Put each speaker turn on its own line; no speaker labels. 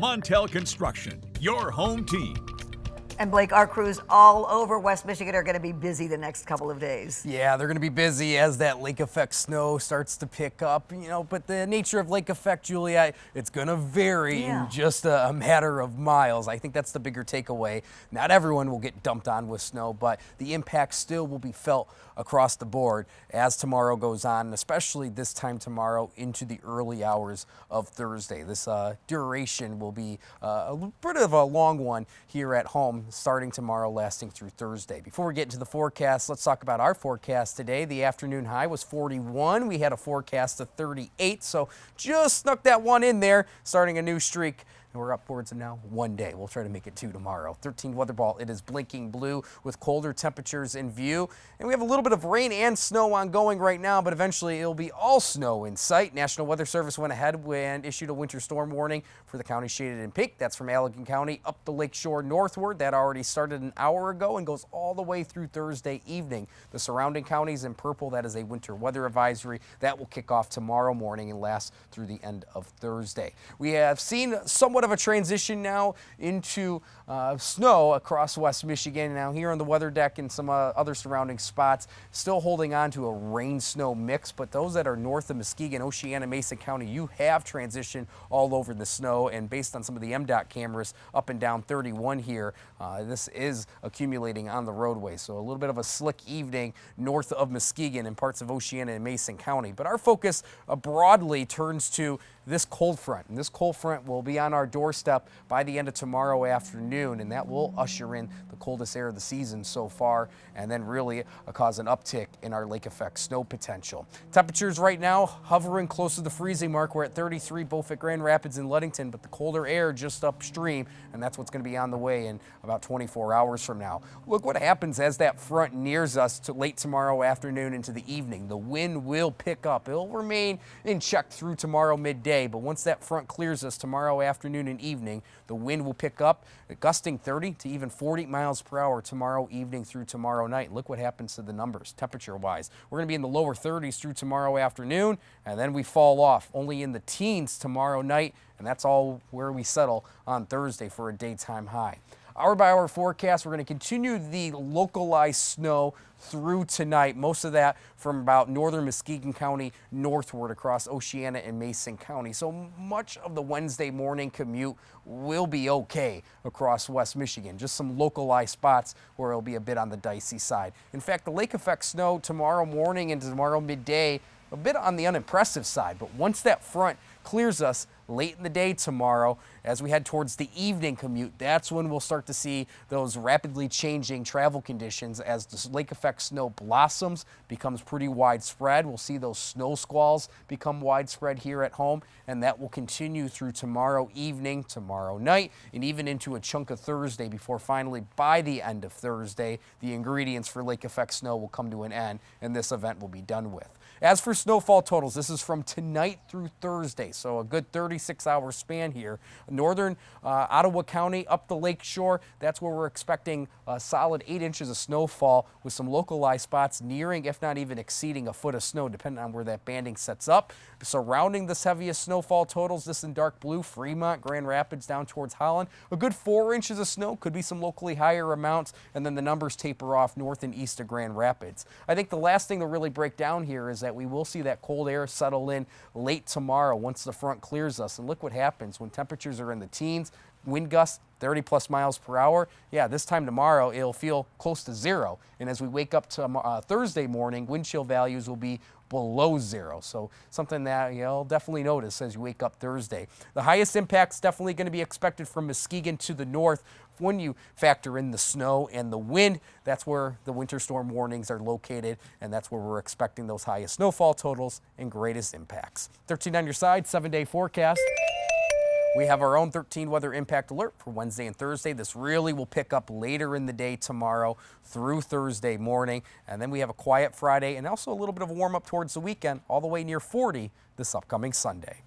Montel Construction, your home team.
And Blake, our crews all over West Michigan are going to be busy the next couple of days.
Yeah, they're going to be busy as that lake effect snow starts to pick up, but the nature of lake effect, Julia, it's going to vary in just a matter of miles. I think that's the bigger takeaway. Not everyone will get dumped on with snow, but the impact still will be felt across the board as tomorrow goes on, and especially this time tomorrow into the early hours of Thursday. This duration will be a bit of a long one here at home, starting tomorrow, lasting through Thursday. Before we get into the forecast, let's talk about our forecast today. The afternoon high was 41. We had a forecast of 38, so just snuck that one in there, starting a new streak. And we're upwards of now 1 day. We'll try to make it 2 tomorrow. 13 weather ball. It is blinking blue with colder temperatures in view. And we have a little bit of rain and snow ongoing right now, but eventually it'll be all snow in sight. National Weather Service went ahead and issued a winter storm warning for the county shaded in pink. That's from Allegan County up the lake shore northward. That already started an hour ago and goes all the way through Thursday evening. The surrounding counties in purple, that is a winter weather advisory. That will kick off tomorrow morning and last through the end of Thursday. We have seen somewhat of a transition now into snow across West Michigan. Now here on the weather deck and some other surrounding spots, still holding on to a rain-snow mix, but those that are north of Muskegon, Oceana, Mason County, you have transitioned all over the snow, and based on some of the MDOT cameras up and down 31 here, this is accumulating on the roadway. So a little bit of a slick evening north of Muskegon and parts of Oceana and Mason County. But our focus broadly turns to this cold front, and this cold front will be on our doorstep by the end of tomorrow afternoon, and that will usher in the coldest air of the season so far, and then really cause an uptick in our lake effect snow potential. Temperatures right now hovering close to the freezing mark. We're at 33 both at Grand Rapids and Ludington, but the colder air just upstream, and that's what's going to be on the way in about 24 hours from now. Look what happens as that front nears us to late tomorrow afternoon into the evening. The wind will pick up. It'll remain in check through tomorrow midday, but once that front clears us tomorrow afternoon and evening, the wind will pick up, gusting 30 to even 40 miles per hour tomorrow evening through tomorrow night. Look what happens to the numbers temperature-wise. We're going to be in the lower 30s through tomorrow afternoon, and then we fall off only in the teens tomorrow night, and that's all where we settle on Thursday for a daytime high. Hour-by-hour forecast, we're going to continue the localized snow through tonight, most of that from about northern Muskegon County northward across Oceana and Mason County. So much of the Wednesday morning commute will be okay across West Michigan. Just some localized spots where it'll be a bit on the dicey side. In fact, the lake effect snow tomorrow morning and tomorrow midday, a bit on the unimpressive side, but once that front clears us late in the day tomorrow, as we head towards the evening commute, that's when we'll start to see those rapidly changing travel conditions as the lake effect snow blossoms, becomes pretty widespread. We'll see those snow squalls become widespread here at home, and that will continue through tomorrow evening, tomorrow night, and even into a chunk of Thursday before finally by the end of Thursday, the ingredients for lake effect snow will come to an end and this event will be done with. As for snowfall totals, this is from tonight through Thursday, so a good 36-hour span here. Northern Ottawa County up the lake shore, that's where we're expecting a solid 8 inches of snowfall with some localized spots nearing, if not even exceeding, a foot of snow, depending on where that banding sets up. Surrounding this heaviest snowfall totals, this in dark blue, Fremont, Grand Rapids down towards Holland. A good 4 inches of snow, could be some locally higher amounts, and then the numbers taper off north and east of Grand Rapids. I think the last thing to really break down here is that we will see that cold air settle in late tomorrow once the front clears us. And look what happens when temperatures are in the teens, wind gusts 30 plus miles per hour. Yeah, this time tomorrow it'll feel close to zero. And as we wake up to Thursday morning, wind chill values will be below zero. So something that you'll definitely notice as you wake up Thursday. The highest impact's definitely going to be expected from Muskegon to the north. When you factor in the snow and the wind, that's where the winter storm warnings are located, and that's where we're expecting those highest snowfall totals and greatest impacts. 13 on your side, 7-day forecast. We have our own 13 weather impact alert for Wednesday and Thursday. This really will pick up later in the day tomorrow through Thursday morning. And then we have a quiet Friday and also a little bit of a warm up towards the weekend, all the way near 40 this upcoming Sunday.